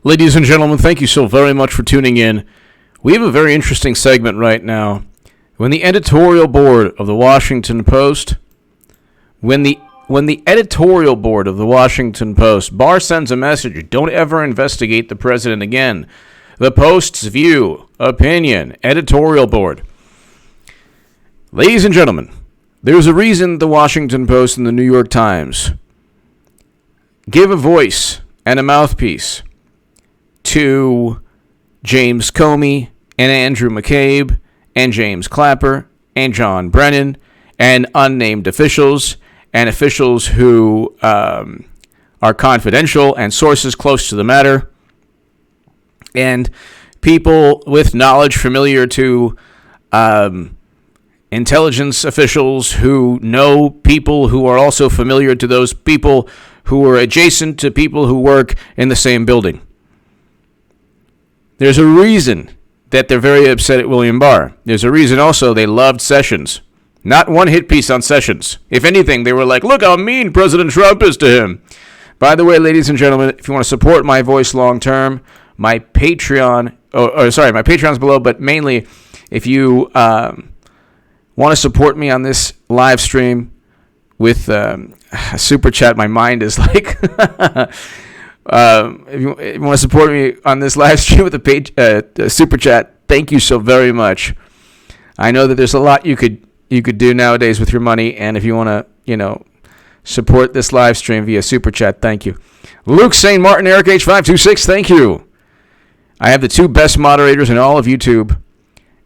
Ladies and gentlemen, thank you so very much for tuning in. We have a very interesting segment right now. When the editorial board of the Washington Post, when the editorial board of the Washington Post, Barr sends a message, don't ever investigate the president again. The Post's view, opinion, editorial board. Ladies and gentlemen, there's a reason the Washington Post and the New York Times give a voice and a mouthpiece to James Comey and Andrew McCabe and James Clapper and John Brennan and unnamed officials and officials who are confidential and sources close to the matter and people with knowledge familiar to intelligence officials who know people who are also familiar to those people who are adjacent to people who work in the same building. There's a reason that they're very upset at William Barr. There's a reason also they loved Sessions. Not one hit piece on Sessions. If anything, they were like, look how mean President Trump is to him. By the way, ladies and gentlemen, if you want to support my voice long term, my Patreon, my Patreon's below, but mainly if you want to support me on this live stream with a super chat, my mind is like... If you want to support me on this live stream with a super chat, thank you so very much. I know that there's a lot you could do nowadays with your money, and if you want to, support this live stream via super chat, thank you. Luke St. Martin, Eric H526, thank you. I have the two best moderators in all of YouTube,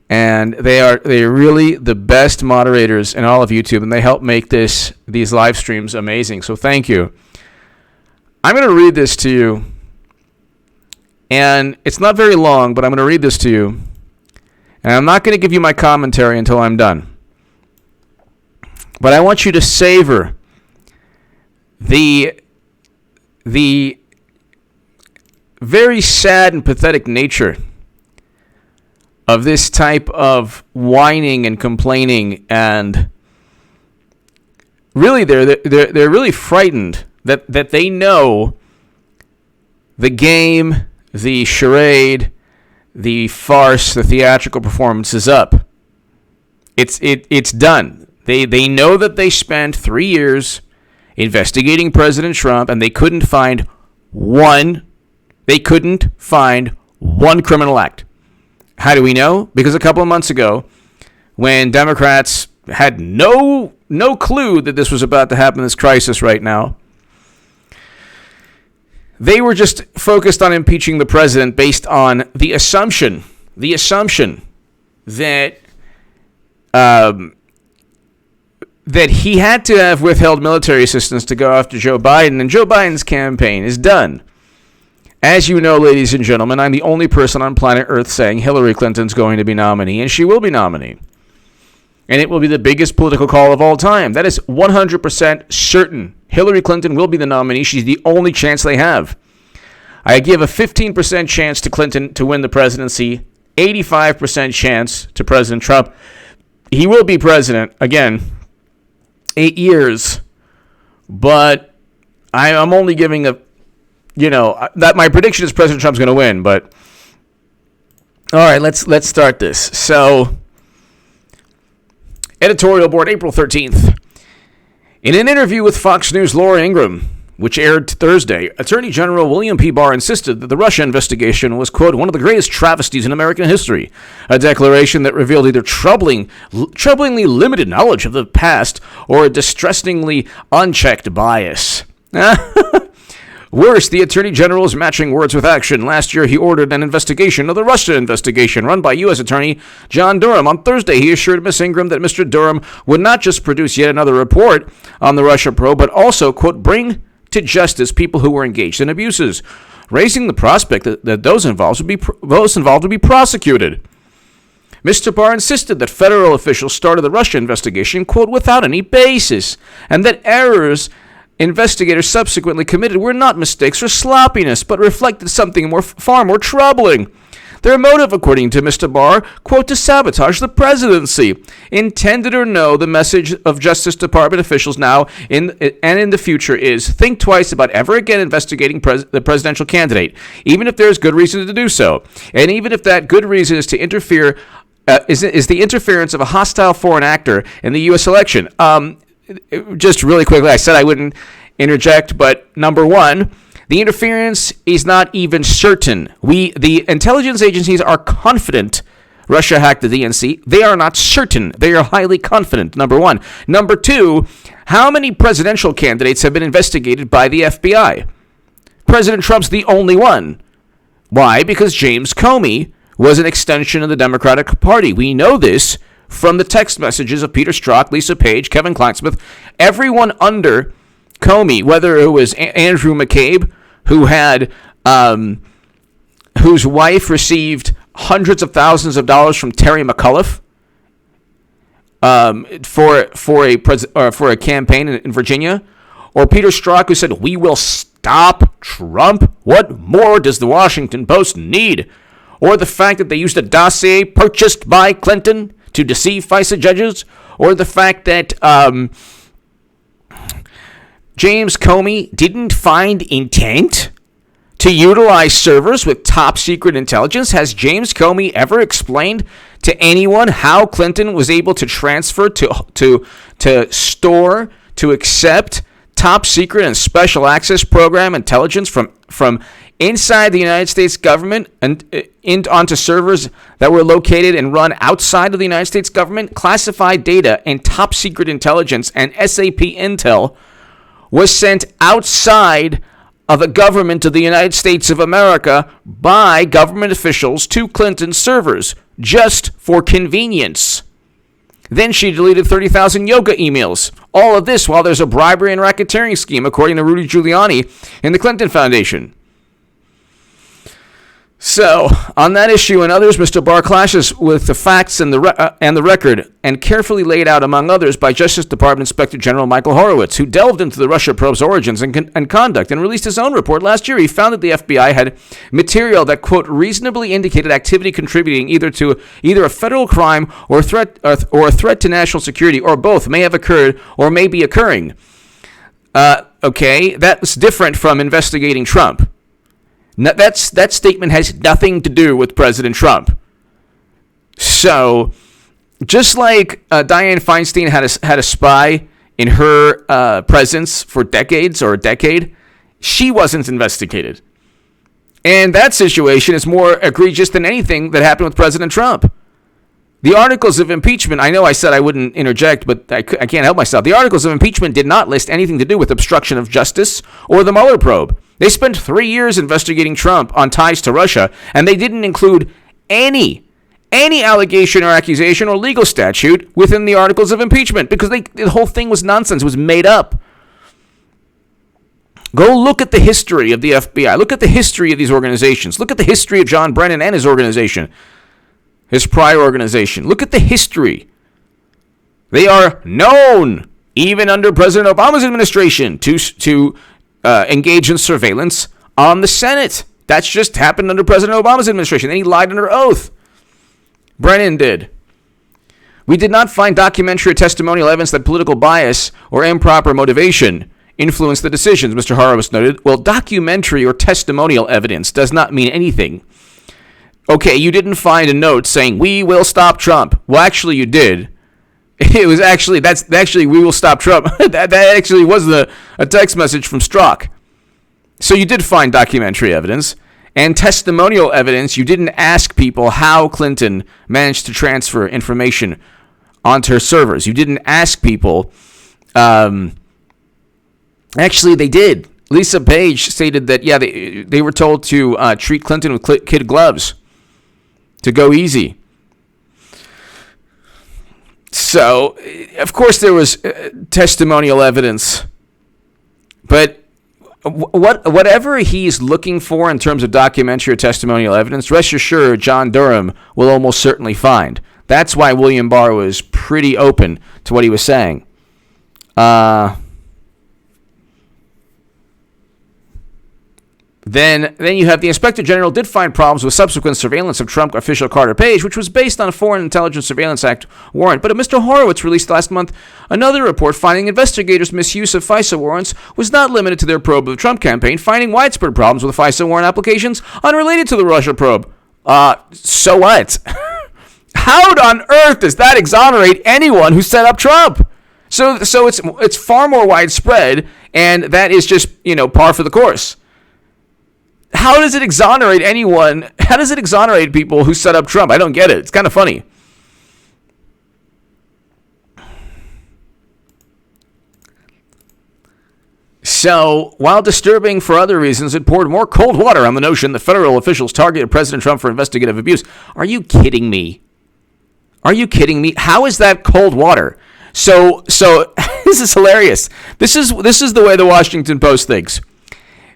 and they are really the best moderators in all of YouTube, and they help make these live streams amazing. So thank you. I'm going to read this to you, and it's not very long, but I'm going to read this to you, and I'm not going to give you my commentary until I'm done. But I want you to savor the very sad and pathetic nature of this type of whining and complaining, and really they're really frightened that they know the game, the charade, the farce, the theatrical performance is up. It's done. They know that they spent 3 years investigating President Trump, and they couldn't find one criminal act. How do we know? Because a couple of months ago, when Democrats had no clue that this was about to happen, this crisis right now, they were just focused on impeaching the president based on the assumption that that he had to have withheld military assistance to go after Joe Biden, and Joe Biden's campaign is done. As you know, ladies and gentlemen, I'm the only person on planet Earth saying Hillary Clinton's going to be nominee, and she will be nominee. And it will be the biggest political call of all time. That is 100% certain. Hillary Clinton will be the nominee. She's the only chance they have. I give a 15% chance to Clinton to win the presidency, 85% chance to President Trump. He will be president, again, 8 years. But I'm only giving that my prediction is President Trump's going to win. But, all right, let's start this. So... Editorial board, April 13th. In an interview with Fox News' Laura Ingraham, which aired Thursday, Attorney General William P. Barr insisted that the Russia investigation was, quote, one of the greatest travesties in American history, a declaration that revealed either troublingly limited knowledge of the past or a distressingly unchecked bias. Worse, the Attorney General is matching words with action. Last year, he ordered an investigation of the Russia investigation run by U.S. Attorney John Durham. On Thursday, he assured Ms. Ingraham that Mr. Durham would not just produce yet another report on the Russia probe, but also, quote, bring to justice people who were engaged in abuses, raising the prospect that those involved would be prosecuted. Mr. Barr insisted that federal officials started the Russia investigation, quote, without any basis, and that errors investigators subsequently committed were not mistakes or sloppiness, but reflected something far more troubling. Their motive, according to Mr. Barr, quote, to sabotage the presidency. Intended or no, the message of Justice Department officials now and in the future is think twice about ever again investigating the presidential candidate, even if there's good reason to do so. And even if that good reason is to interfere, is the interference of a hostile foreign actor in the U.S. election. Just really quickly, I said I wouldn't interject, but number one, the interference is not even certain. The intelligence agencies are confident Russia hacked the DNC. They are not certain. They are highly confident, number one. Number two, how many presidential candidates have been investigated by the FBI? President Trump's the only one. Why? Because James Comey was an extension of the Democratic Party. We know this from the text messages of Peter Strzok, Lisa Page, Kevin Kleinsmith, everyone under Comey, whether it was Andrew McCabe, who had whose wife received hundreds of thousands of dollars from Terry McAuliffe for a campaign in Virginia, or Peter Strzok, who said, "We will stop Trump. What more does the Washington Post need?" Or the fact that they used a dossier purchased by Clinton to deceive FISA judges, or the fact that James Comey didn't find intent to utilize servers with top secret intelligence. Has James Comey ever explained to anyone how Clinton was able to transfer, to store, to accept top secret and special access program intelligence from inside the United States government and onto servers that were located and run outside of the United States government? Classified data and top secret intelligence and SAP intel was sent outside of the government of the United States of America by government officials to Clinton's servers, just for convenience. Then she deleted 30,000 yoga emails. All of this while there's a bribery and racketeering scheme, according to Rudy Giuliani and the Clinton Foundation. So, on that issue and others, Mr. Barr clashes with the facts and the record, and carefully laid out, among others, by Justice Department Inspector General Michael Horowitz, who delved into the Russia probe's origins and conduct and released his own report last year. He found that the FBI had material that, quote, reasonably indicated activity contributing either a federal crime or a threat to national security, or both, may have occurred or may be occurring. Okay, that's different from investigating Trump. That statement has nothing to do with President Trump. So, just like Dianne Feinstein had a spy in her presence for decades or a decade, she wasn't investigated. And that situation is more egregious than anything that happened with President Trump. The articles of impeachment, I know I said I wouldn't interject, but I can't help myself. The articles of impeachment did not list anything to do with obstruction of justice or the Mueller probe. They spent 3 years investigating Trump on ties to Russia, and they didn't include any allegation or accusation or legal statute within the articles of impeachment, because the whole thing was nonsense. It was made up. Go look at the history of the FBI. Look at the history of these organizations. Look at the history of John Brennan and his organization, his prior organization. Look at the history. They are known, even under President Obama's administration, to engage in surveillance on the Senate. That's just happened under President Obama's administration. Then he lied under oath. Brennan did. We did not find documentary or testimonial evidence that political bias or improper motivation influenced the decisions, Mr. Horowitz noted. Well, documentary or testimonial evidence does not mean anything. Okay, you didn't find a note saying, "We will stop Trump." Well, actually, you did. It was actually, "We will stop Trump." that actually was a text message from Strzok. So you did find documentary evidence. And testimonial evidence, you didn't ask people how Clinton managed to transfer information onto her servers. You didn't ask people. Actually, they did. Lisa Page stated that, yeah, they were told to treat Clinton with kid gloves, to go easy. So, of course, there was testimonial evidence, but whatever he's looking for in terms of documentary or testimonial evidence, rest assured, John Durham will almost certainly find. That's why William Barr was pretty open to what he was saying. Then you have the Inspector General did find problems with subsequent surveillance of Trump official Carter Page, which was based on a Foreign Intelligence Surveillance Act warrant. But Mr. Horowitz released last month another report finding investigators' misuse of FISA warrants was not limited to their probe of the Trump campaign, finding widespread problems with FISA warrant applications unrelated to the Russia probe. So what? How on earth does that exonerate anyone who set up Trump? So it's far more widespread, and that is just, par for the course. How does it exonerate anyone? How does it exonerate people who set up Trump? I don't get it. It's kind of funny. So, while disturbing for other reasons, it poured more cold water on the notion that federal officials targeted President Trump for investigative abuse. Are you kidding me? Are you kidding me? How is that cold water? So this is hilarious. This is the way the Washington Post thinks.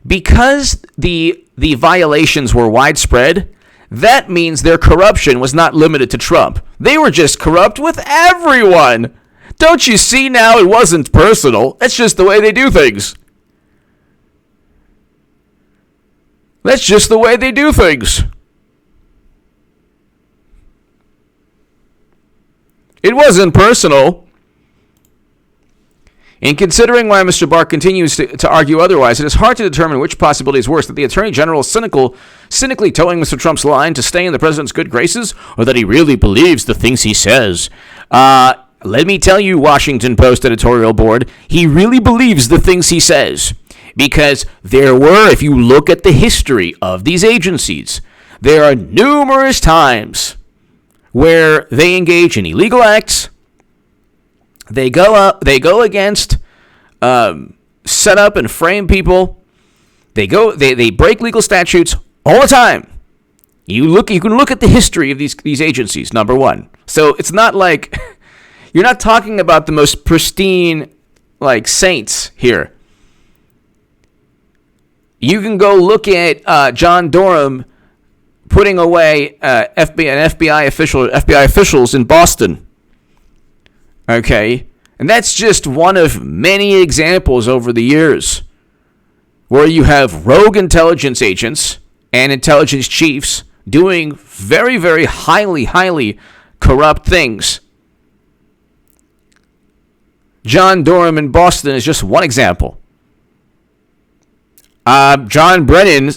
Because the violations were widespread, that means their corruption was not limited to Trump. They were just corrupt with everyone. Don't you see now? It wasn't personal. That's just the way they do things. That's just the way they do things. It wasn't personal. In considering why Mr. Barr continues to argue otherwise, it is hard to determine which possibility is worse, that the Attorney General is cynically towing Mr. Trump's line to stay in the president's good graces, or that he really believes the things he says. Let me tell you, Washington Post editorial board, he really believes the things he says. Because there were, if you look at the history of these agencies, there are numerous times where they engage in illegal acts. They go against, set up and frame people. They break legal statutes all the time. You can look at the history of these agencies, number one. So it's not like you're not talking about the most pristine saints here. You can go look at John Durham putting away FBI officials in Boston. Okay, and that's just one of many examples over the years where you have rogue intelligence agents and intelligence chiefs doing very, very highly corrupt things. John Durham in Boston is just one example. John Brennan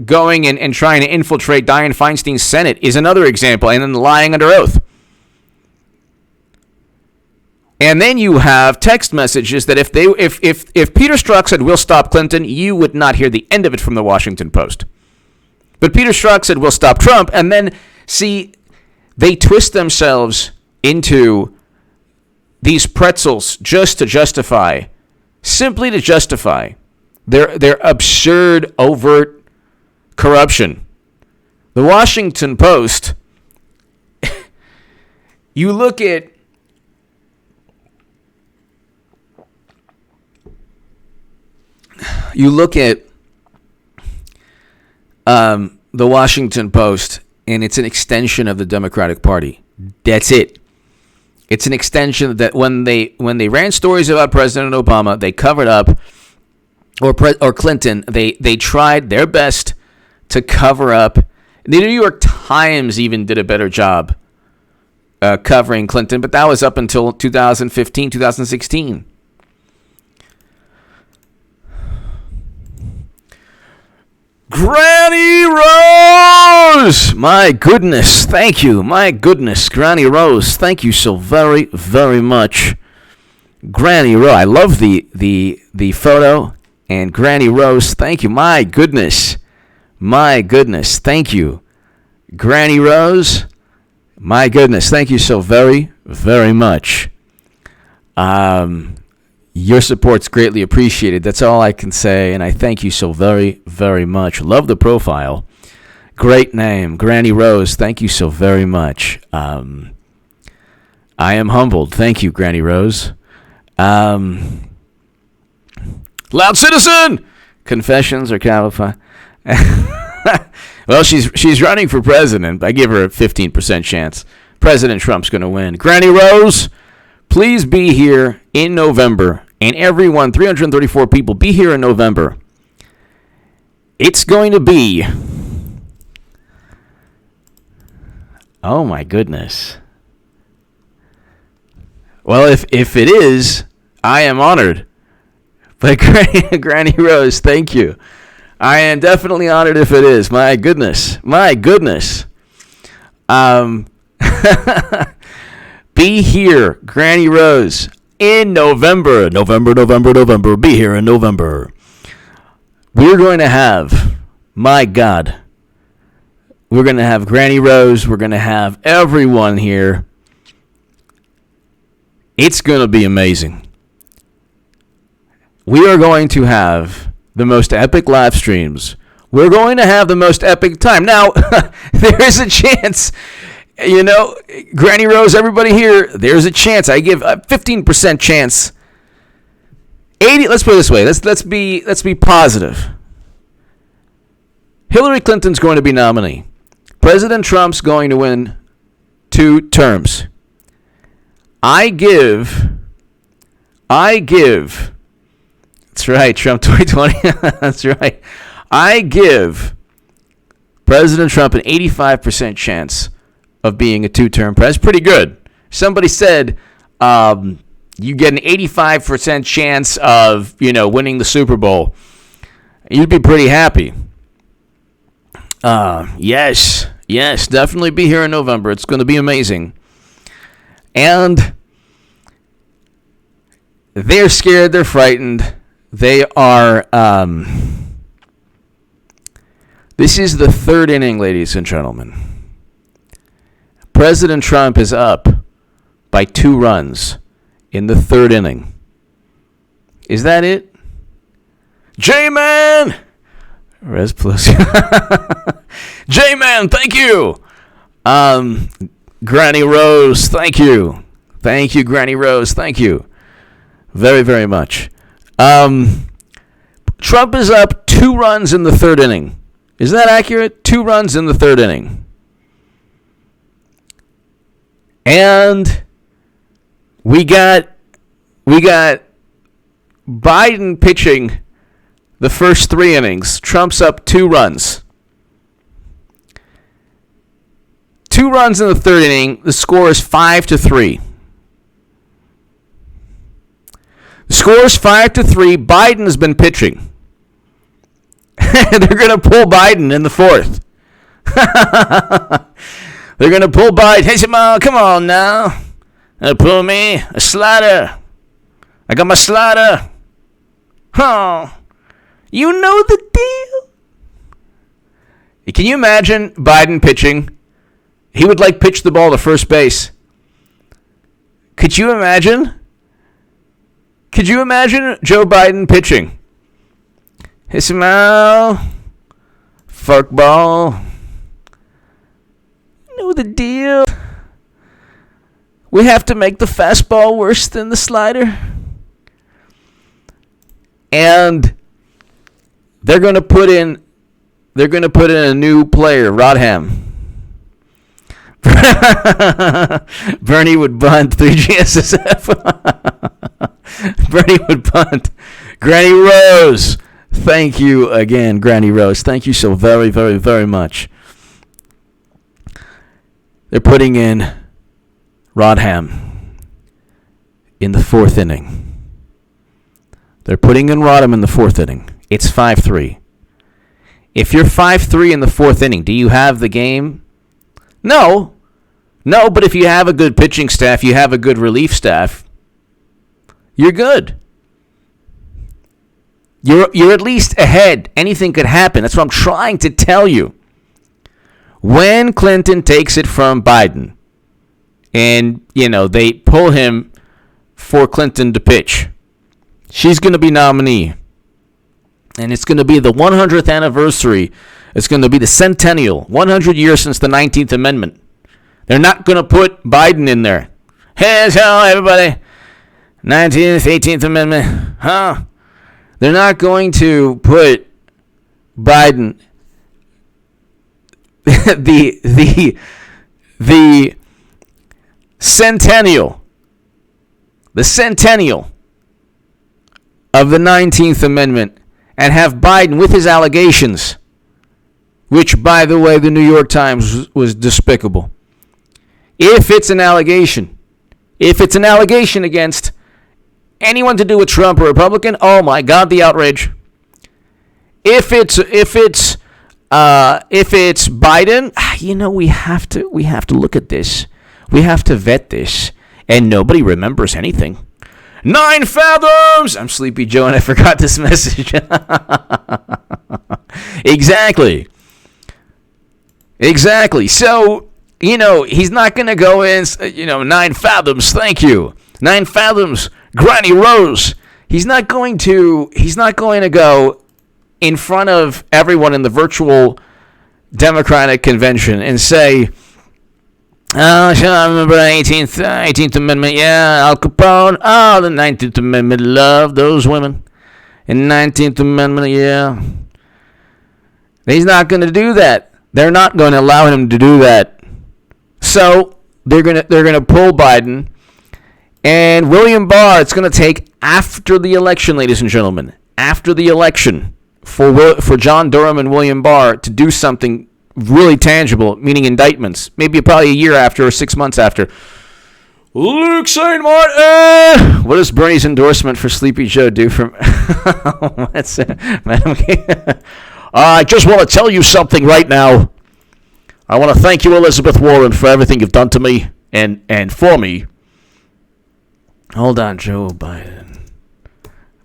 going and trying to infiltrate Dianne Feinstein's Senate is another example, and then lying under oath. And then you have text messages that if Peter Strzok said we'll stop Clinton, you would not hear the end of it from the Washington Post. But Peter Strzok said we'll stop Trump, and then see they twist themselves into these pretzels simply to justify their absurd, overt corruption. The Washington Post, you look at the Washington Post, and it's an extension of the Democratic Party. That's it. It's an extension that when they ran stories about President Obama, they covered up, or Clinton, they tried their best to cover up. The New York Times even did a better job covering Clinton, but that was up until 2015, 2016. Granny Rose! My goodness, thank you. My goodness, Granny Rose, thank you so very, very much. Granny Rose, I love the photo. And Granny Rose, thank you. My goodness, thank you. Granny Rose, my goodness, thank you so very, very much. Your support's greatly appreciated. That's all I can say, and I thank you so very, very much. Love the profile. Great name, Granny Rose. Thank you so very much. I am humbled. Thank you, Granny Rose. Loud Citizen! Confessions are qualified. Well, she's running for president. I give her a 15% chance. President Trump's going to win. Granny Rose, please be here in November. And everyone, 334 people, be here in November. It's going to be... Oh, my goodness. Well, if it is, I am honored. But Granny Rose, thank you. I am definitely honored if it is. My goodness. Be here, Granny Rose, in November. November. Be here in November. We're going to have, my God, we're going to have Granny Rose. We're going to have everyone here. It's going to be amazing. We are going to have the most epic live streams. We're going to have the most epic time. Now, there is a chance, Granny Rose, everybody here, there's a chance. I give a 15% chance. 80. Let's put it this way. Let's be positive. Hillary Clinton's going to be nominee. President Trump's going to win 2 terms. I give. That's right, Trump 2020. That's right. I give President Trump an 85% chance of being a 2-term president. Pretty good. Somebody said you get an 85% chance of, winning the Super Bowl. You'd be pretty happy. Yes, definitely be here in November. It's going to be amazing. And they're scared, they're frightened. They are, this is the 3rd inning, ladies and gentlemen. President Trump is up by 2 runs in the 3rd inning. Is that it? J-Man! Res plus. J-Man, thank you! Granny Rose, thank you. Thank you, Granny Rose, thank you. Very, very much. Trump is up 2 runs in the 3rd inning. Is that accurate? 2 runs in the 3rd inning. And we got Biden pitching the first 3 innings. Trump's up 2 runs. 2 runs in the 3rd inning. The score is 5-3. The score is 5-3. Biden has been pitching. They're going to pull Biden in the 4th. They're going to pull Biden. Hey, Jamal, come on now. Pull me a slider. I got my slider. Oh, you know the deal. Can you imagine Biden pitching? He would pitch the ball to first base. Could you imagine? Could you imagine Joe Biden pitching? Hey, Jamal, fuck ball. Know the deal. We have to make the fastball worse than the slider. And they're going to put in a new player, Rodham. Bernie would bunt 3GSSF. Bernie would bunt. Granny Rose. Thank you again, Granny Rose. Thank you so very, very, very much. They're putting in Rodham in the 4th inning. They're putting in Rodham in the 4th inning. It's 5-3. If you're 5-3 in the 4th inning, do you have the game? No, but if you have a good pitching staff, you have a good relief staff, you're good. You're at least ahead. Anything could happen. That's what I'm trying to tell you. When Clinton takes it from Biden and, they pull him for Clinton to pitch, she's going to be nominee. And it's going to be the 100th anniversary. It's going to be the centennial, 100 years since the 19th Amendment. They're not going to put Biden in there. Hey, hello, everybody. 19th, 18th Amendment. Huh? They're not going to put Biden, the centennial of the 19th Amendment and have Biden with his allegations, which, by the way, the New York Times was despicable. If it's an allegation against anyone to do with Trump or Republican, oh my God, the outrage. If it's Biden, we have to look at this. We have to vet this, and nobody remembers anything. 9 fathoms! I'm Sleepy Joe, and I forgot this message. Exactly. So, he's not going to go in, 9 fathoms, thank you. 9 fathoms, Granny Rose. He's not going to go in front of everyone in the virtual Democratic convention and say, oh, sure, I remember the 18th Amendment. Yeah, Al Capone. Oh, the 19th Amendment. Love those women. And 19th Amendment, yeah. He's not going to do that. They're not going to allow him to do that. So they're going to pull Biden. And William Barr, it's going to take after the election, ladies and gentlemen, after the election for John Durham and William Barr to do something really tangible, meaning indictments, maybe probably a year after or 6 months after. Luke St. Martin! What does Bernie's endorsement for Sleepy Joe do from... That's it, Madam I just want to tell you something right now. I want to thank you, Elizabeth Warren, for everything you've done to me and for me. Hold on, Joe Biden.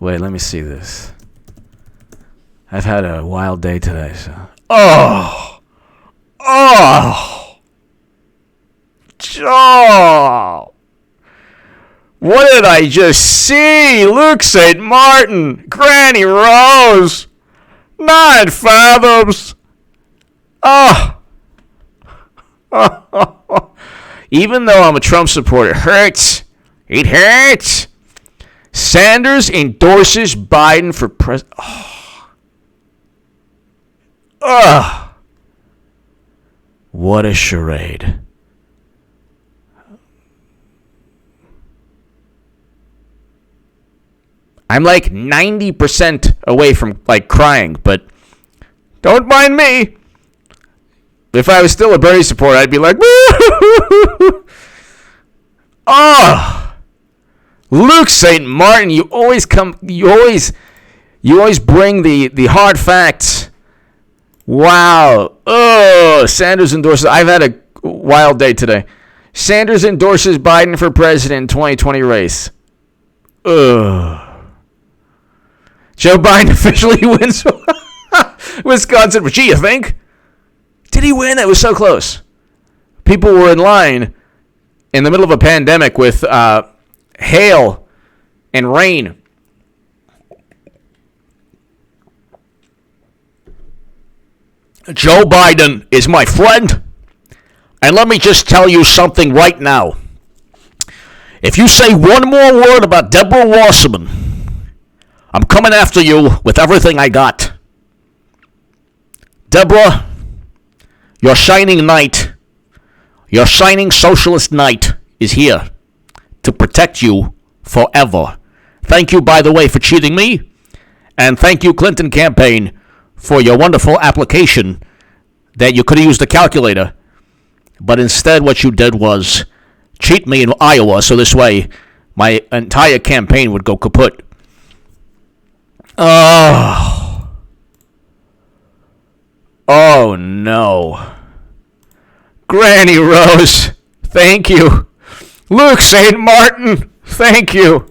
Wait, let me see this. I've had a wild day today, so... Oh! What did I just see? Luke St. Martin, Granny Rose, 9 fathoms. Even though I'm a Trump supporter, it hurts. It hurts. Sanders endorses Biden for president. What a charade. I'm like 90% away from crying, but don't mind me. If I was still a Bernie supporter, I'd be like, Luke St. Martin, you always bring the hard facts. Wow. Sanders endorses... I've had a wild day today. Sanders endorses Biden for president in 2020 race. Joe Biden officially wins Wisconsin. Gee, you think? Did he win? It was so close. People were in line in the middle of a pandemic with hail and rain. Joe Biden is my friend, and let me just tell you something right now. If you say one more word about Deborah Wasserman, I'm coming after you with everything I got. Deborah, your shining knight, your shining socialist knight is here to protect you forever. Thank you, by the way, for cheating me, and thank you, Clinton campaign, for your wonderful application that you could have used a calculator, but instead what you did was cheat me in Iowa, so this way my entire campaign would go kaput. Oh no. Granny Rose, thank you. Luke St. Martin, thank you.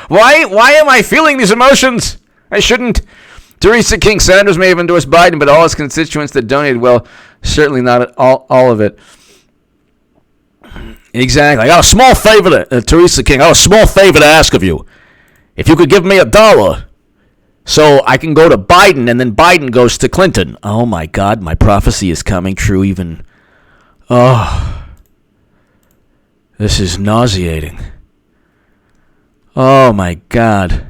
Why am I feeling these emotions? I shouldn't. Teresa King Sanders may have endorsed Biden, but all his constituents that donated, well, certainly not all of it. Exactly. I got a small favor Teresa King, I got a small favor to ask of you. If you could give me $1 so I can go to Biden and then Biden goes to Clinton. Oh, my God, my prophecy is coming true even. Oh, this is nauseating. Oh, my God.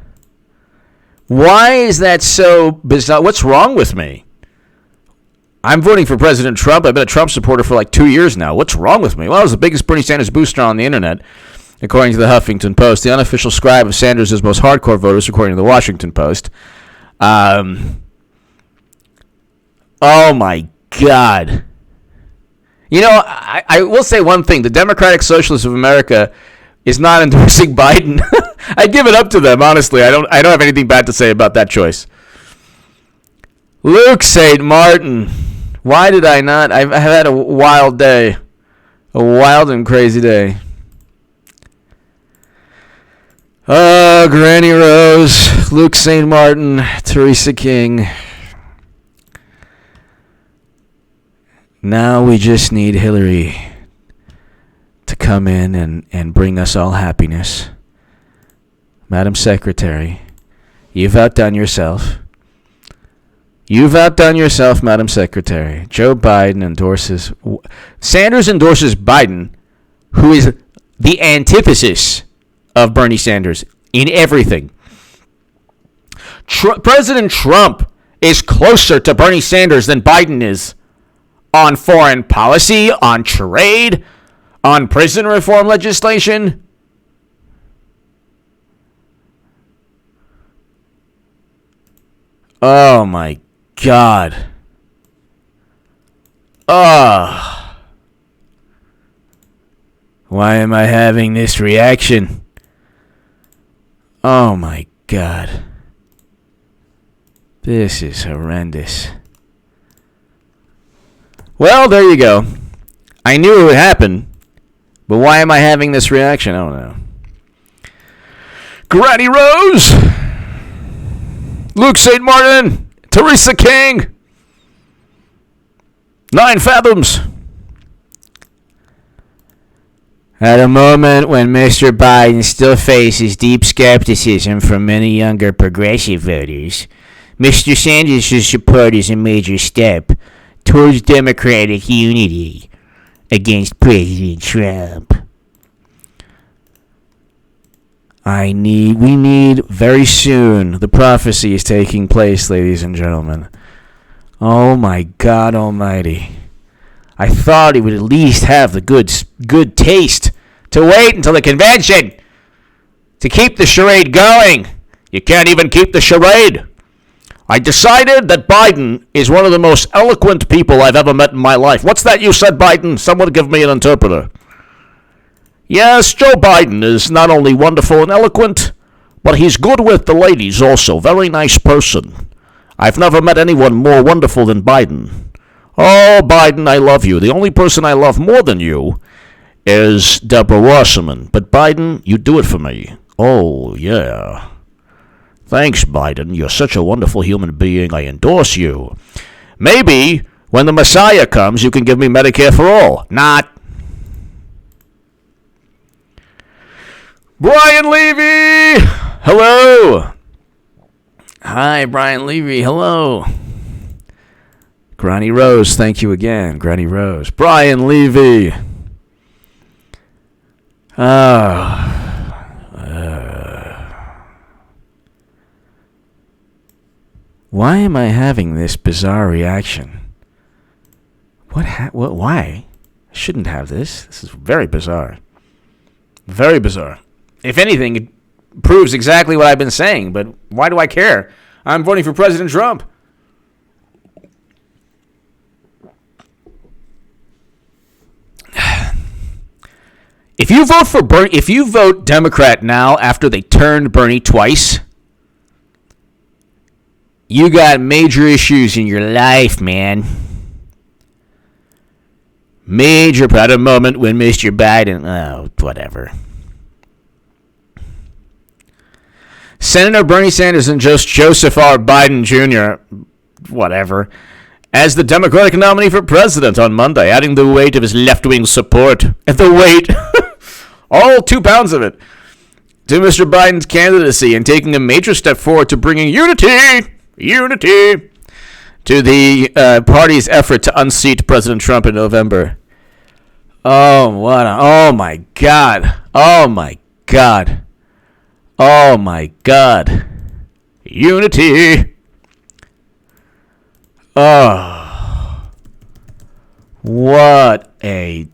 Why is that so bizarre? What's wrong with me? I'm voting for President Trump. I've been a Trump supporter for like 2 years now. What's wrong with me? Well, I was the biggest Bernie Sanders booster on the internet. according to the Huffington Post. The unofficial scribe of Sanders' most hardcore voters, according to the Washington Post. Oh, my God. You know, I will say one thing. The Democratic Socialists of America is not endorsing Biden. I give it up to them, honestly. I don't have anything bad to say about that choice. Luke St. Martin. Why did I not? I've had a wild day. A wild and crazy day. Oh, Granny Rose, Luke St. Martin, Teresa King. Now we just need Hillary to come in and bring us all happiness. Madam Secretary, you've outdone yourself. You've outdone yourself, Madam Secretary. Joe Biden endorses... Sanders endorses Biden, who is the antithesis of Bernie Sanders in everything. President Trump is closer to Bernie Sanders than Biden is on foreign policy, on trade, on prison reform legislation. Oh, my God. Oh. Why am I having this reaction? Oh, my God. This is horrendous. Well, there you go. I knew it would happen, but why am I having this reaction? I don't know. Granny Rose, Luke St. Martin, Teresa King, 9 Fathoms. At a moment when Mr. Biden still faces deep skepticism from many younger progressive voters, Mr. Sanders' support is a major step towards democratic unity against President Trump. We need very soon. The prophecy is taking place, ladies and gentlemen. Oh my God Almighty. I thought he would at least have the good taste to wait until the convention to keep the charade going. You can't even keep the charade. I decided that Biden is one of the most eloquent people I've ever met in my life. What's that you said, Biden? Someone give me an interpreter. Yes, Joe Biden is not only wonderful and eloquent, but he's good with the ladies also. Very nice person. I've never met anyone more wonderful than Biden. Oh, Biden, I love you. The only person I love more than you is Deborah Wasserman. But Biden, you do it for me. Oh, yeah. Thanks, Biden. You're such a wonderful human being. I endorse you. Maybe when the Messiah comes, you can give me Medicare for all. Not. Brian Levy! Hello! Hi, Brian Levy. Hello. Granny Rose, thank you again. Granny Rose. Brian Levy. Why am I having this bizarre reaction? What? Why? I shouldn't have this. This is very bizarre. Very bizarre. If anything, it proves exactly what I've been saying, but why do I care? I'm voting for President Trump. If you vote Democrat now after they turned Bernie twice, you got major issues in your life, man. Major, at a moment when Mr. Biden, whatever. Senator Bernie Sanders and Joseph R. Biden Jr., whatever, as the Democratic nominee for president on Monday, adding the weight of his left-wing support, and the weight, all 2 pounds of it, to Mr. Biden's candidacy and taking a major step forward to bringing unity to the party's effort to unseat President Trump in November. Oh my God. Oh my God. Oh my God. Unity. Oh. What a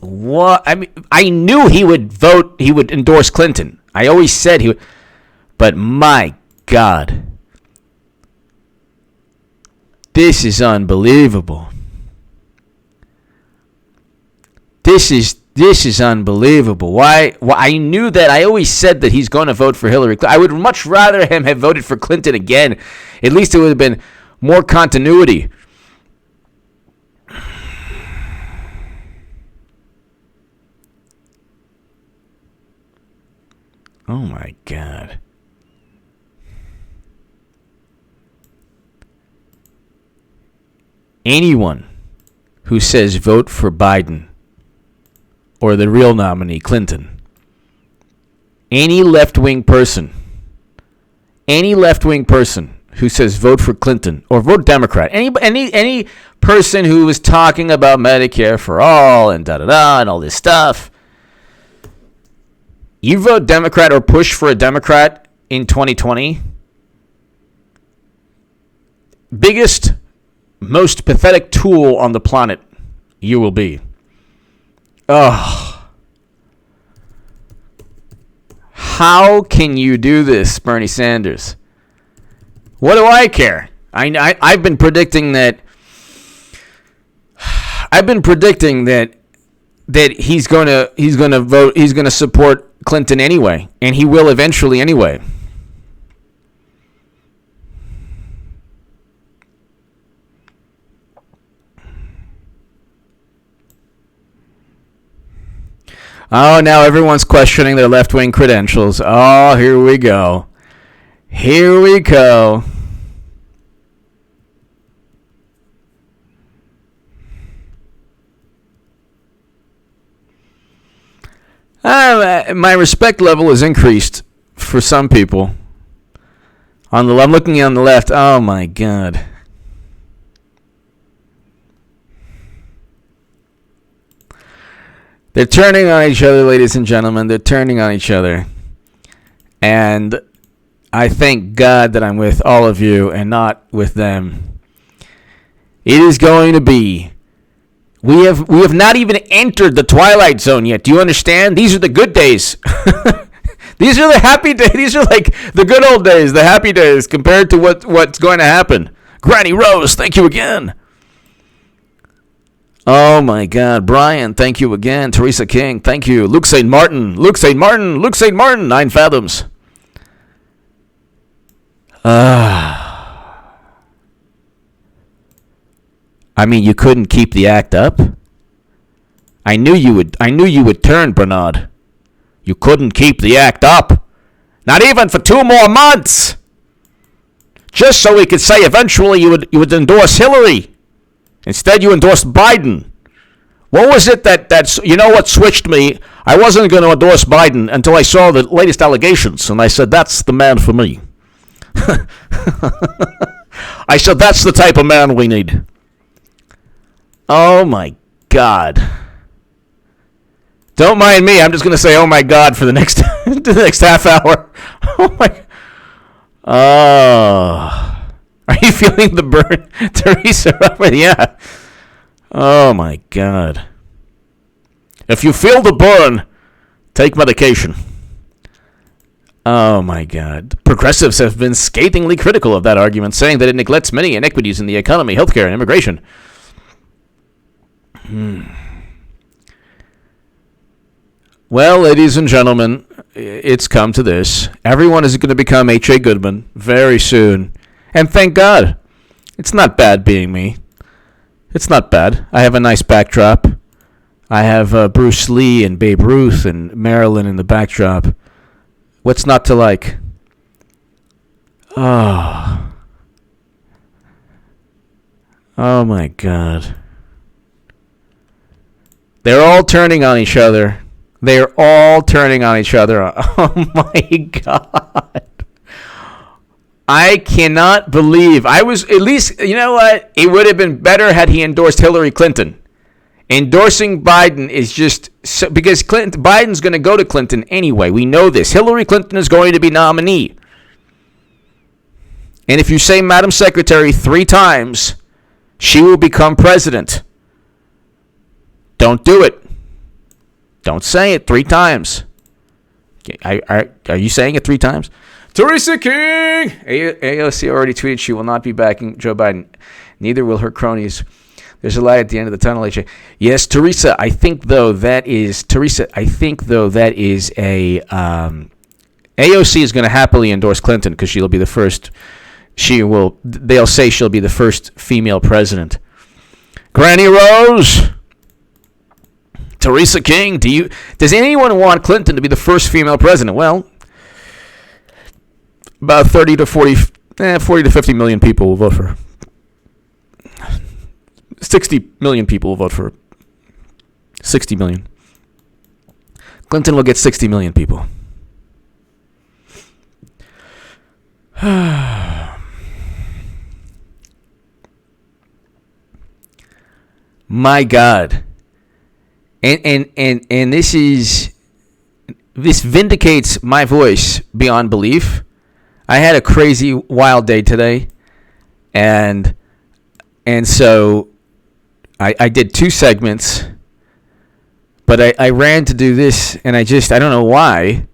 What? I mean, I knew he would vote. He would endorse Clinton. I always said he would. But my God, this is unbelievable. This is unbelievable. Why? I knew that. I always said that he's going to vote for Hillary Clinton. I would much rather him have voted for Clinton again. At least it would have been more continuity. Oh my God. Anyone who says vote for Biden or the real nominee, Clinton, any left-wing person who says vote for Clinton or vote Democrat, any person who is talking about Medicare for all and da-da-da and all this stuff, you vote Democrat or push for a Democrat in 2020, biggest, most pathetic tool on the planet you will be. Oh. How can you do this, Bernie Sanders? What do I care? I've been predicting that. That he's gonna vote. He's gonna support Clinton anyway, and he will eventually anyway. Oh, now everyone's questioning their left-wing credentials. Oh, here we go. Here we go. My respect level is increased for some people. I'm looking on the left. Oh, my God. They're turning on each other, ladies and gentlemen. They're turning on each other. And I thank God that I'm with all of you and not with them. It is going to be. We have not even entered the twilight zone yet. Do you understand? These are the good days. These are the happy days. These are like the good old days, the happy days compared to what's going to happen. Granny Rose, thank you again. Oh, my God. Brian, thank you again. Teresa King, thank you. Luke St. Martin, 9 fathoms. I mean, you couldn't keep the act up? I knew you would turn, Bernard. You couldn't keep the act up. Not even for 2 more months. Just so we could say eventually you would endorse Hillary. Instead, you endorsed Biden. What was it that's, you know what switched me? I wasn't going to endorse Biden until I saw the latest allegations, and I said, that's the man for me. I said, that's the type of man we need. Oh, my God. Don't mind me. I'm just going to say, oh, my God, for the next half hour. Oh, my. Oh. Are you feeling the burn, Teresa? Yeah. Oh, my God. If you feel the burn, take medication. Oh, my God. Progressives have been scathingly critical of that argument, saying that it neglects many inequities in the economy, healthcare, and immigration. Well, ladies and gentlemen, it's come to this. Everyone is going to become H.A. Goodman very soon. And thank God. It's not bad being me. It's not bad. I have a nice backdrop. I have Bruce Lee and Babe Ruth and Marilyn in the backdrop. What's not to like? Oh. Oh, my God. They're all turning on each other. They're all turning on each other. Oh, my God. I cannot believe. I was, at least, you know what? It would have been better had he endorsed Hillary Clinton. Endorsing Biden is just, because Biden's going to go to Clinton anyway. We know this. Hillary Clinton is going to be nominee. And if you say Madam Secretary 3 times, she will become president. Don't do it. Don't say it 3 times. Are you saying it 3 times? Theresa King! AOC already tweeted she will not be backing Joe Biden. Neither will her cronies. There's a light at the end of the tunnel, AJ. Yes, Teresa, I think, though, that is a... AOC is going to happily endorse Clinton because she'll be the first... They'll say she'll be the first female president. Granny Rose! Theresa King, does anyone want Clinton to be the first female president? Well, about 40 to 50 million people will vote for her. 60 million people will vote for her. 60 million. Clinton will get 60 million people. My God. And this vindicates my voice beyond belief. I had a crazy wild day today, and so I did 2 segments, but I ran to do this, and I don't know why.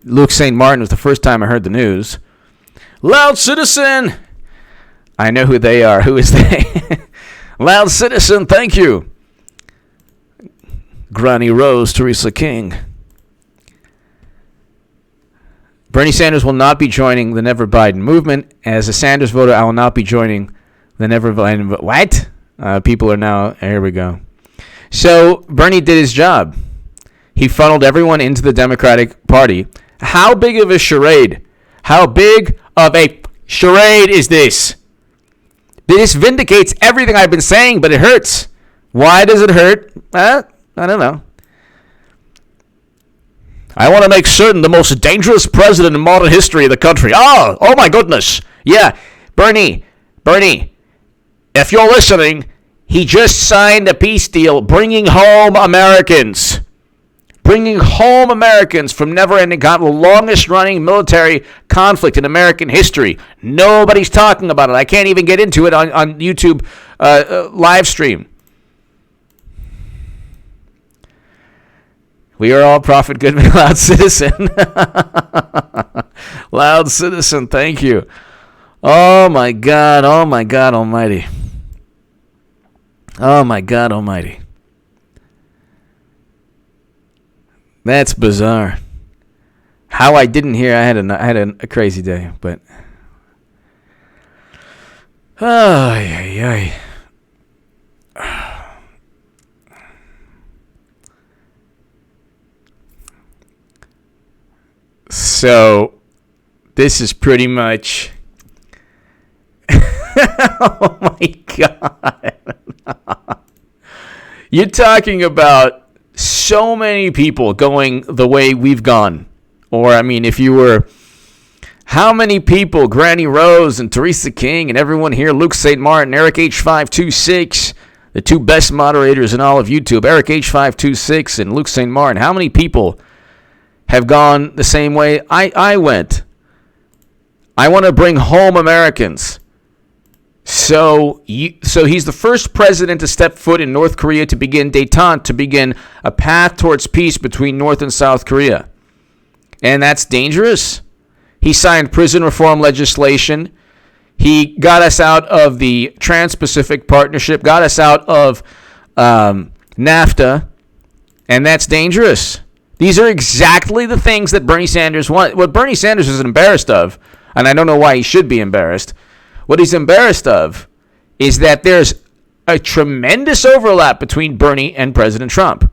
Luke St. Martin was the first time I heard the news. Loud Citizen! I know who they are. Who is they? Loud Citizen, thank you. Granny Rose, Theresa King. Bernie Sanders will not be joining the Never Biden movement. As a Sanders voter, I will not be joining the Never Biden. What? People are now... Here we go. So, Bernie did his job. He funneled everyone into the Democratic Party. How big of a charade? How big of a charade is this? This vindicates everything I've been saying, but it hurts. Why does it hurt? I don't know. I want to make certain the most dangerous president in modern history of the country. Oh my goodness. Yeah, Bernie, if you're listening, he just signed a peace deal bringing home Americans. Bringing home Americans from never-ending the longest-running military conflict in American history. Nobody's talking about it. I can't even get into it on YouTube live stream. We are all Prophet Goodman, Loud Citizen. Loud Citizen, thank you. Oh my God almighty. Oh my God almighty. That's bizarre. How I didn't hear, I had a crazy day, but... So, this is pretty much... Oh my God. You're talking about so many people going the way we've gone. Or, I mean, if you were... How many people, Granny Rose and Theresa King and everyone here, Luke St. Martin, Eric H526, the 2 best moderators in all of YouTube, Eric H526 and Luke St. Martin, how many people have gone the same way I went? I want to bring home Americans. So he's the first president to step foot in North Korea to begin détente, to begin a path towards peace between North and South Korea. And that's dangerous. He signed prison reform legislation. He got us out of the Trans-Pacific Partnership, got us out of NAFTA, and that's dangerous. These are exactly the things that Bernie Sanders wants. What Bernie Sanders is embarrassed of, and I don't know why he should be embarrassed, what he's embarrassed of is that there's a tremendous overlap between Bernie and President Trump.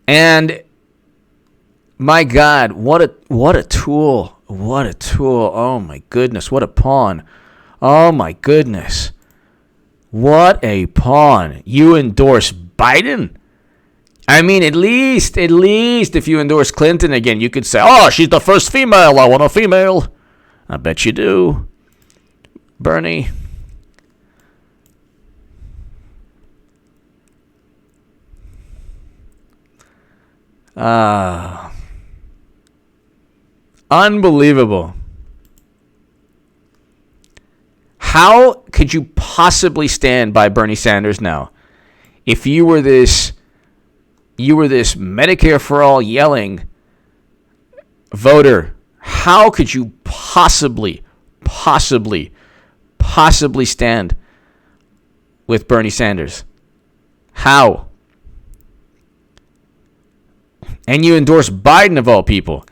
And my God, what a tool. What a tool. Oh my goodness, what a pawn. Oh my goodness. What a pawn. You endorse Biden? I mean, at least if you endorse Clinton again, you could say, oh, she's the first female. I want a female. I bet you do. Bernie. Unbelievable. How could you possibly stand by Bernie Sanders now? If you were this Medicare for all yelling voter, how could you possibly stand with Bernie Sanders? How? And you endorse Biden of all people.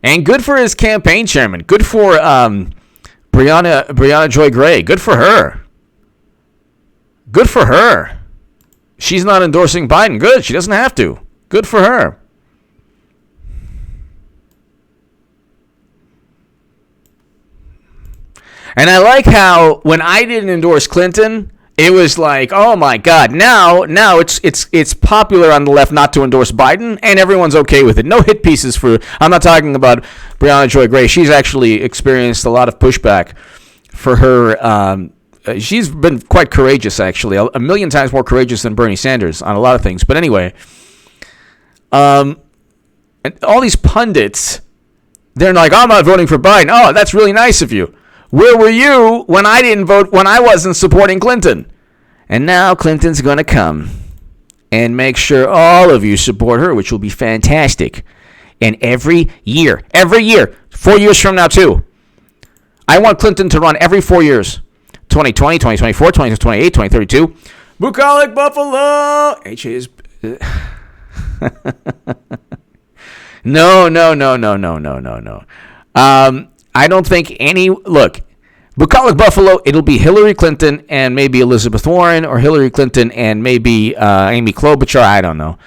And good for his campaign chairman. Good for Brianna Joy Gray. Good for her. Good for her. She's not endorsing Biden. Good. She doesn't have to. Good for her. And I like how when I didn't endorse Clinton, it was like, oh my God, now it's popular on the left not to endorse Biden, and everyone's okay with it. No hit pieces for. I'm not talking about Brianna Joy Gray. She's actually experienced a lot of pushback for her. She's been quite courageous, actually, a million times more courageous than Bernie Sanders on a lot of things. But anyway, and all these pundits, they're like, I'm not voting for Biden. Oh, that's really nice of you. Where were you when I didn't vote, when I wasn't supporting Clinton? And now Clinton's going to come and make sure all of you support her, which will be fantastic. And every year, 4 years from now too, I want Clinton to run every 4 years. 2020, 2024, 2028, 2032. Bucolic Buffalo. H is... No. I don't think any... Look, Bucolic Buffalo, it'll be Hillary Clinton and maybe Elizabeth Warren, or Hillary Clinton and maybe Amy Klobuchar. I don't know.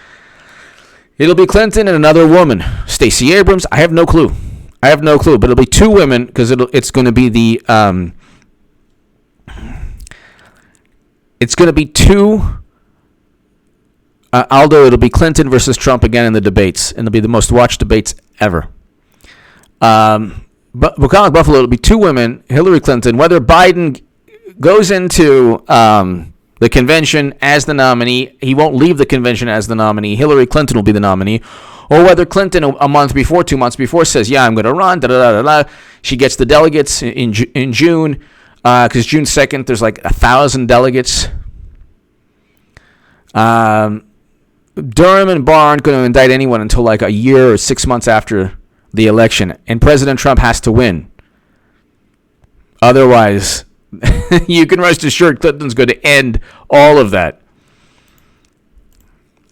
It'll be Clinton and another woman. Stacey Abrams. I have no clue. But it'll be two women because it's going to be the... it's going to be two... although it'll be Clinton versus Trump again in the debates. And it'll be the most watched debates ever. But Bucolic Buffalo, it'll be two women, Hillary Clinton. Whether Biden goes into the convention as the nominee, he won't leave the convention as the nominee. Hillary Clinton will be the nominee. Or whether Clinton, a month before, 2 months before, says, yeah, I'm going to run, She gets the delegates in June, because June 2nd, there's like 1,000 delegates. Durham and Barr aren't going to indict anyone until like a year or 6 months after the election, and President Trump has to win. Otherwise, you can rest assured Clinton's going to end all of that.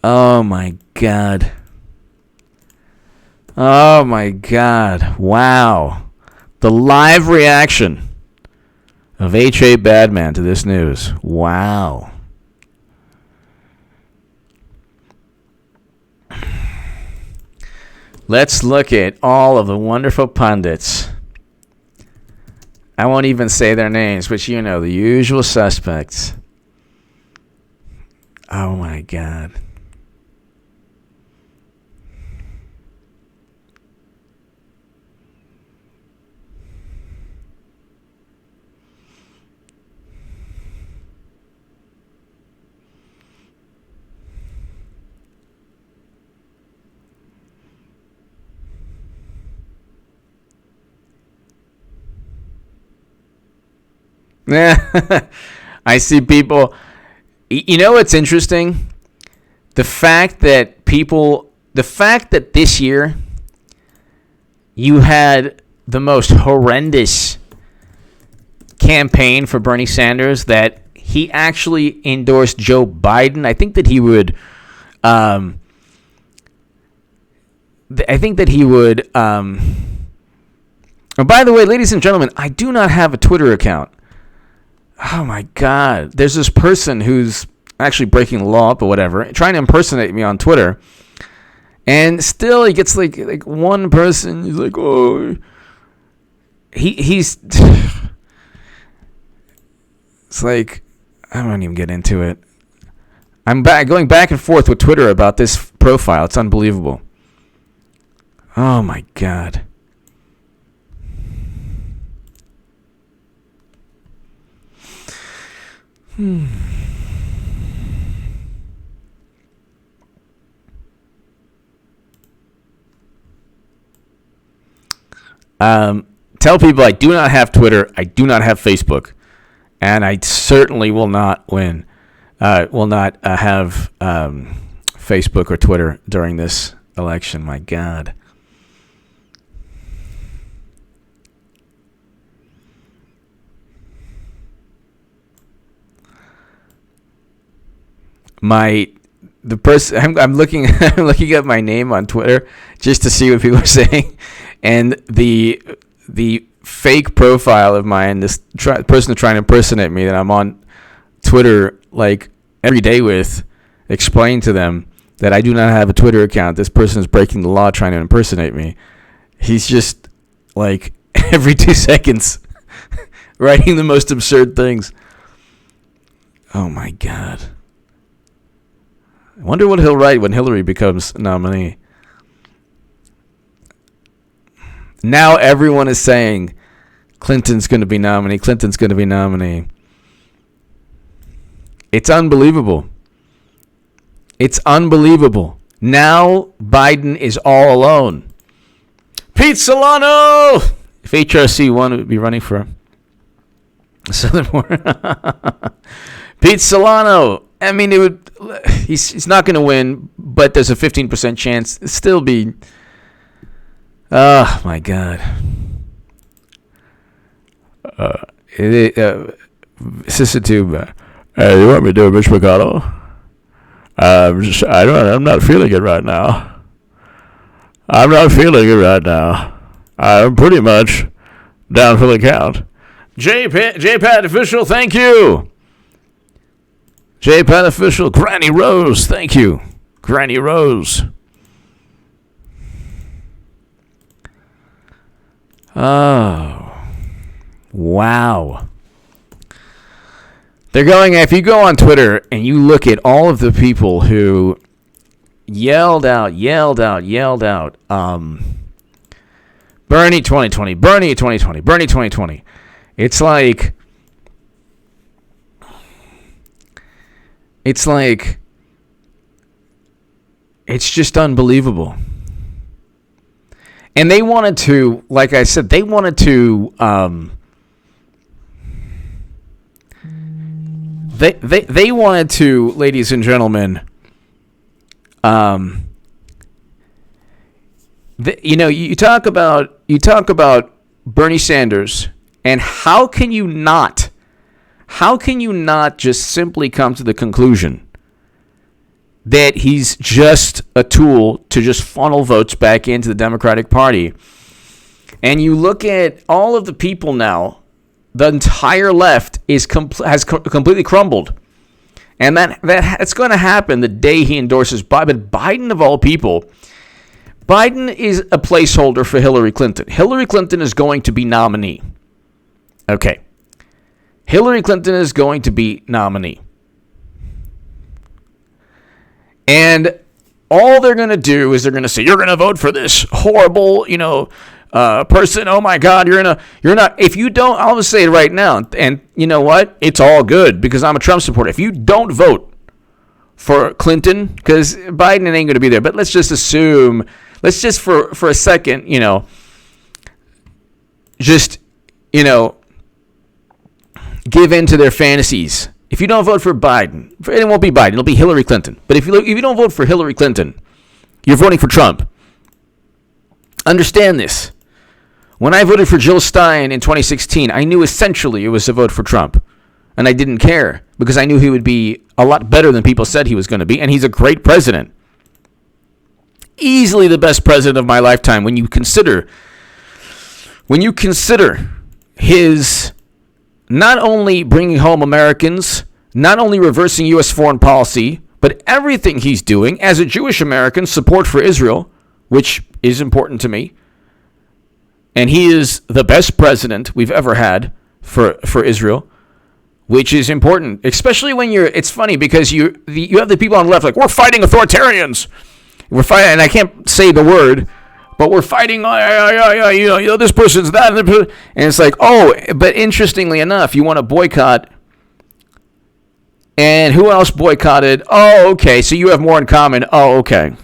Oh my God. Wow. The live reaction of H.A. Badman to this news. Wow. Let's look at all of the wonderful pundits. I won't even say their names, but you know, the usual suspects. Oh my God. I see people. You know what's interesting? The fact that this year you had the most horrendous campaign for Bernie Sanders, that he actually endorsed Joe Biden. I think that he would. Oh, by the way, ladies and gentlemen, I do not have a Twitter account. Oh my God. There's this person who's actually breaking the law, but whatever, trying to impersonate me on Twitter. And still he gets like one person. He's like, oh, he's it's like, I don't even get into it. I'm going back and forth with Twitter about this profile. It's unbelievable. Oh my God. Tell people I do not have Twitter. I do not have Facebook. And I certainly will not have Facebook or Twitter during this election. My God. The person I'm looking at my name on Twitter just to see what people are saying, and the fake profile of mine, this person trying to impersonate me that I'm on Twitter like every day with, explain to them that I do not have a Twitter account. This person is breaking the law trying to impersonate me. He's just like every 2 seconds writing the most absurd things. Oh my God. I wonder what he'll write when Hillary becomes nominee. Now everyone is saying Clinton's going to be nominee. Clinton's going to be nominee. It's unbelievable. It's unbelievable. Now Biden is all alone. Pete Solano! If HRC won, it would be running for Southern Pete Solano. I mean, it would. He's not going to win, but there's a 15% chance. It'll still be. Oh my God. Sister Tube. You want me to do Rich McConnell? I'm not feeling it right now. I'm pretty much down for the count. J-Pad official, thank you. J-Pad official, Granny Rose, thank you. Granny Rose. Oh. Wow. They're going, if you go on Twitter and you look at all of the people who yelled out, Bernie 2020, Bernie 2020, Bernie 2020. It's like it's just unbelievable. And they wanted to, like I said, they wanted to they wanted to, ladies and gentlemen, you talk about Bernie Sanders, and how can you not just simply come to the conclusion that he's just a tool to just funnel votes back into the Democratic Party? And you look at all of the people now, the entire left has completely crumbled. And that's going to happen the day he endorses Biden. But Biden, of all people, Biden is a placeholder for Hillary Clinton. Hillary Clinton is going to be nominee. Okay. Hillary Clinton is going to be nominee. And all they're going to do is they're going to say, you're going to vote for this horrible, person. Oh my God, you're not. If you don't, I'll just say it right now. And you know what? It's all good because I'm a Trump supporter. If you don't vote for Clinton, because Biden ain't going to be there, but let's just assume, for a second, give in to their fantasies. If you don't vote for Biden, it won't be Biden, it'll be Hillary Clinton. But if you don't vote for Hillary Clinton, you're voting for Trump. Understand this. When I voted for Jill Stein in 2016, I knew essentially it was a vote for Trump. And I didn't care because I knew he would be a lot better than people said he was going to be. And he's a great president. Easily the best president of my lifetime when you consider his not only bringing home Americans, not only reversing U.S. foreign policy, but everything he's doing as a Jewish American, support for Israel, which is important to me. And he is the best president we've ever had for Israel, which is important, especially when it's funny because you have the people on the left like, we're fighting authoritarians. We're fighting, and I can't say the word, but we're fighting, this person's that. And it's like, oh, but interestingly enough, you want to boycott. And who else boycotted? Oh, okay, so you have more in common. Oh, okay.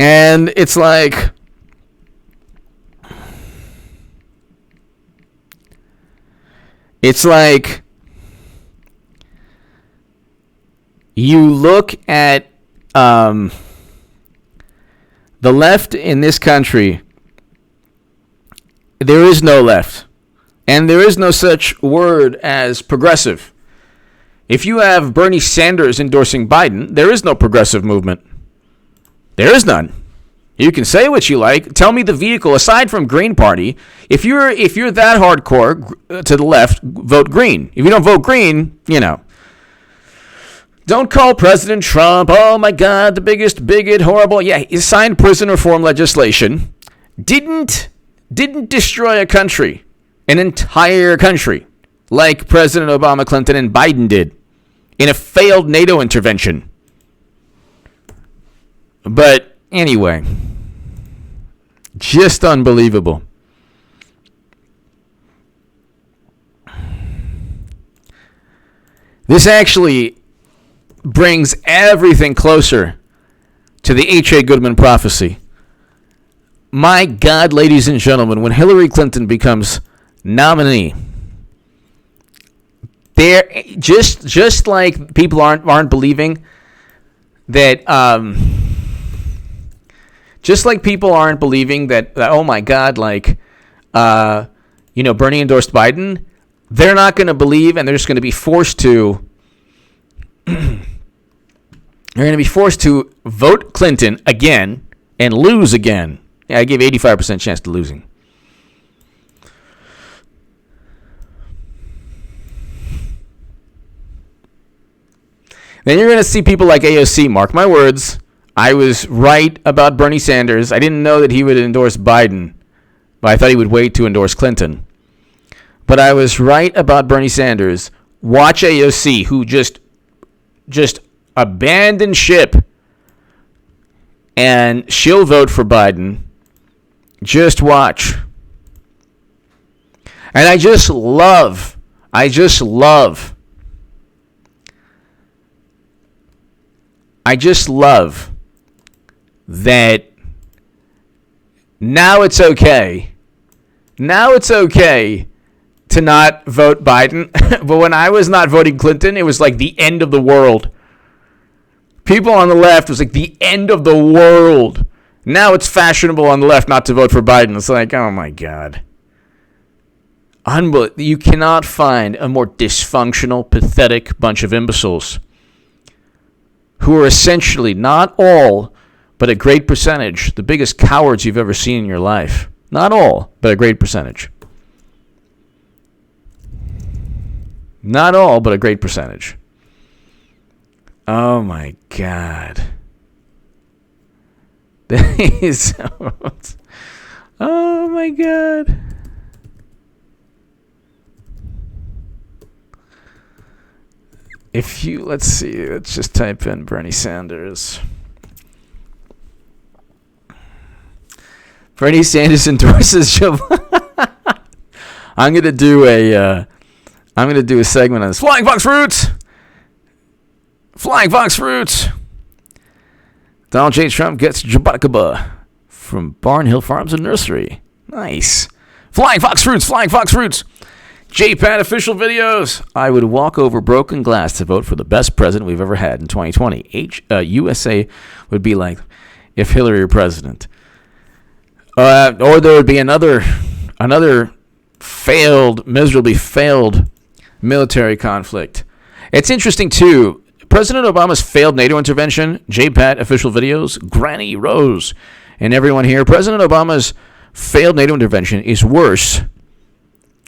And it's like, It's like you look at the left in this country. There is no left, and there is no such word as progressive. If you have Bernie Sanders endorsing Biden, there is no progressive movement. There is none. You can say what you like. Tell me the vehicle aside from Green Party. If you're that hardcore to the left, vote Green. If you don't vote Green, don't call President Trump, oh my God, the biggest bigot, horrible. Yeah, he signed prison reform legislation. Didn't destroy a country, an entire country, like President Obama, Clinton, and Biden did in a failed NATO intervention. But anyway, just unbelievable. This actually brings everything closer to the H.A. Goodman prophecy. My God, ladies and gentlemen, when Hillary Clinton becomes nominee, there just like people aren't believing that just like people aren't believing that oh my God, like Bernie endorsed Biden, they're not going to believe, and they're just going to be forced to they're going to be forced to vote Clinton again and lose again. Yeah, I gave 85% chance to losing. Then you're going to see people like AOC, mark my words. I was right about Bernie Sanders. I didn't know that he would endorse Biden, but I thought he would wait to endorse Clinton. But I was right about Bernie Sanders. Watch AOC, who just abandoned ship, and she'll vote for Biden. Just watch. And I just love that now it's okay. Now it's okay to not vote Biden. But when I was not voting Clinton, it was like the end of the world. People on the left was like the end of the world. Now it's fashionable on the left not to vote for Biden. It's like, oh my God. You cannot find a more dysfunctional, pathetic bunch of imbeciles who are essentially, not all, but a great percentage, the biggest cowards you've ever seen in your life. Not all, but a great percentage. Not all, but a great percentage. Oh my God. That is so... Oh my God. Let's just type in Bernie Sanders. Bernie Sanders endorses Joe. I'm gonna do a segment on this. Flying Fox Fruits. Donald J. Trump gets Jabakaba from Barn Hill Farms and Nursery. Nice. Flying Fox Fruits. JPAT official videos. I would walk over broken glass to vote for the best president we've ever had in 2020. USA would be like if Hillary were president. Or there would be another miserably failed military conflict. It's interesting, too. President Obama's failed NATO intervention, JPAT official videos, Granny Rose, and everyone here. President Obama's failed NATO intervention is worse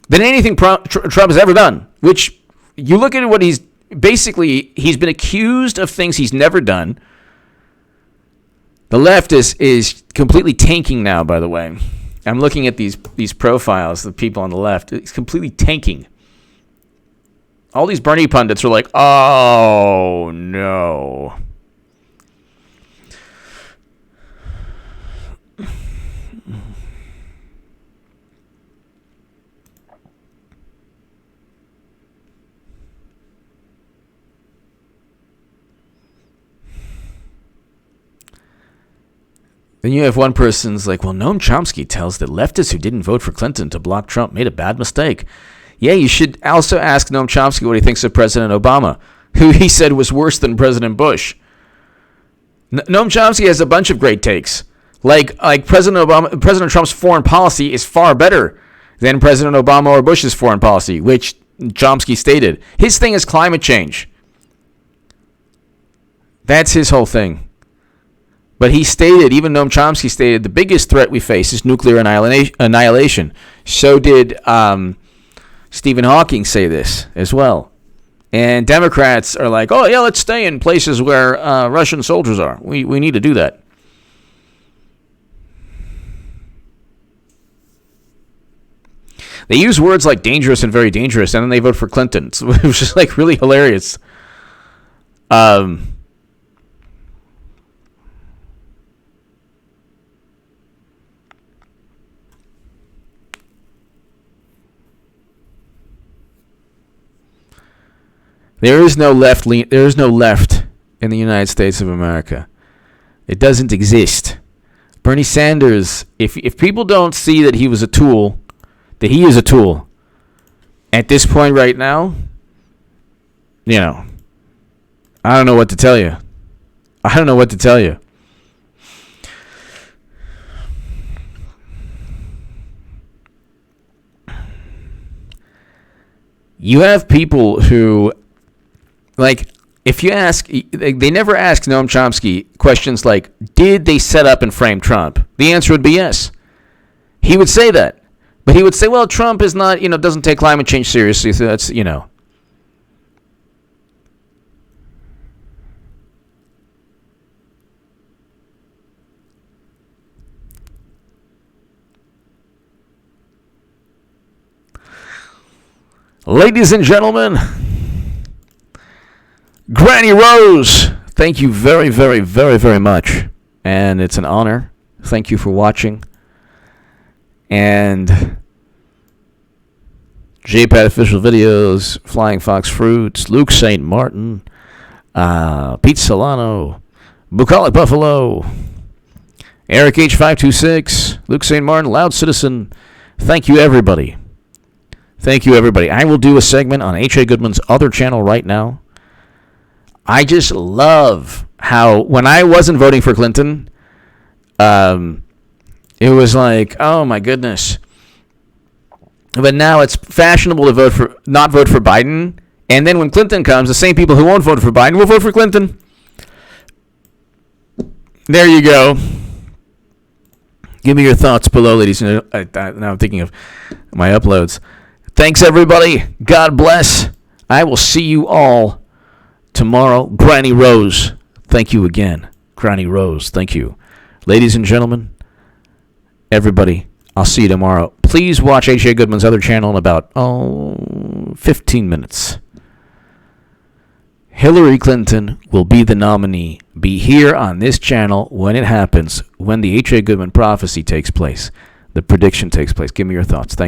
than anything Trump has ever done, which you look at what he's been accused of things he's never done. The left is completely tanking now, by the way. I'm looking at these profiles of people on the left. It's completely tanking. All these Bernie pundits are like, oh, no. Then you have one person's like, well, Noam Chomsky tells that leftists who didn't vote for Clinton to block Trump made a bad mistake. Yeah, you should also ask Noam Chomsky what he thinks of President Obama, who he said was worse than President Bush. Noam Chomsky has a bunch of great takes. Like President Trump's foreign policy is far better than President Obama or Bush's foreign policy, which Chomsky stated. His thing is climate change. That's his whole thing. But he stated, even Noam Chomsky stated, the biggest threat we face is nuclear annihilation. So did Stephen Hawking say this as well. And Democrats are like, oh, yeah, let's stay in places where Russian soldiers are. We need to do that. They use words like dangerous and very dangerous, and then they vote for Clinton. So it was just like really hilarious. There is no left in the United States of America. It doesn't exist. Bernie Sanders, if people don't see that he was a tool, that he is a tool, at this point right now, I don't know what to tell you. You have people who, like, if you ask, they never ask Noam Chomsky questions like, did they set up and frame Trump? The answer would be yes. He would say that. But he would say, well, Trump is not, doesn't take climate change seriously, so that's, Ladies and gentlemen, Granny Rose, thank you very, very, very, very much. And it's an honor. Thank you for watching. And JPAT Official Videos, Flying Fox Fruits, Luke St. Martin, Pete Solano, Bucolic Buffalo, Eric H526, Luke St. Martin, Loud Citizen. Thank you, everybody. I will do a segment on H.A. Goodman's other channel right now. I just love how, when I wasn't voting for Clinton, it was like, oh my goodness. But now it's fashionable to not vote for Biden. And then when Clinton comes, the same people who won't vote for Biden will vote for Clinton. There you go. Give me your thoughts below, ladies. Now I'm thinking of my uploads. Thanks, everybody. God bless. I will see you all tomorrow. Granny Rose, thank you again. Granny Rose, thank you. Ladies and gentlemen, everybody, I'll see you tomorrow. Please watch H.A. Goodman's other channel in about 15 minutes. Hillary Clinton will be the nominee. Be here on this channel when it happens, when the H.A. Goodman prophecy takes place, the prediction takes place. Give me your thoughts. Thank you.